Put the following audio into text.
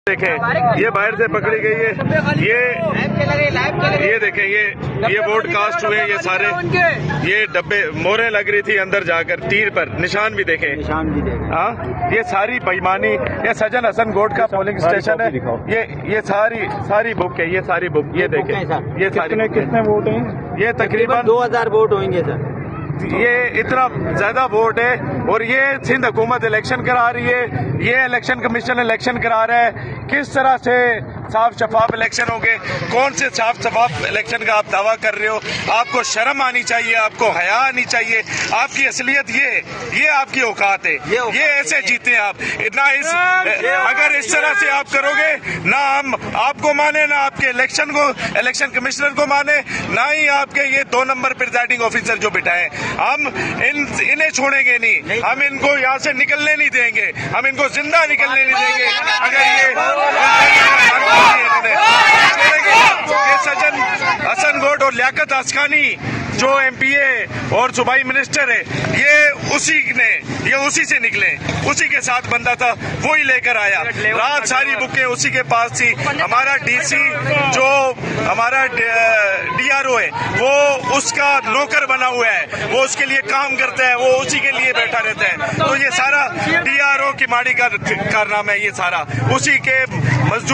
देखें, ये बाहर से पकड़ी गई है। ये देखें, ये वोट कास्ट हुए ये सारे, ये डब्बे मोहरें लग रही थी अंदर जाकर, तीर पर निशान भी देखें, हाँ, ये सारी बेईमानी। ये सजन हसन गोट का पोलिंग स्टेशन है। ये सारी बुक है, ये सारी बुक, ये देखें, ये सारी कितने वोट हैं? ये तकरीबन 2000 वोट होंगे सर। ये इतना ज्यादा वोट है। और ये सिंध हुकूमत इलेक्शन करा रही है, ये इलेक्शन कमीशन इलेक्शन करा रहा है। किस तरह से साफ शफाफ इलेक्शन होंगे? कौन से साफ शफाफ इलेक्शन का आप दावा कर रहे हो? आपको शर्म आनी चाहिए, आपको हया आनी चाहिए। आपकी असलियत ये आपकी औकात है, ये ऐसे जीते आप। इतना अगर इस तरह से आप करोगे, ना हम आपको माने, ना आपके इलेक्शन कमिश्नर को माने, ना ही आपके ये 2 नंबर प्रिजाइडिंग ऑफिसर जो बिठाए। हम इन्हें छोड़ेंगे नहीं, हम इनको यहाँ से निकलने नहीं देंगे, हम इनको जिंदा निकलने नहीं देंगे। अगर ये सजन हसन गोट और लियाकत अस्कानी जो MPA और सूबाई मिनिस्टर है, ये उसी से निकले, उसी के साथ बंदा था, वो ही लेकर आया। रात सारी बुकें उसी के पास थी। हमारा DC जो हमारा DRO है, वो उसका नौकर बना हुआ है, वो उसके लिए काम करता है, वो उसी के लिए बैठा रहता है। तो ये सारा DRO की माड़ी का कारनामा है, ये सारा उसी के मजदूर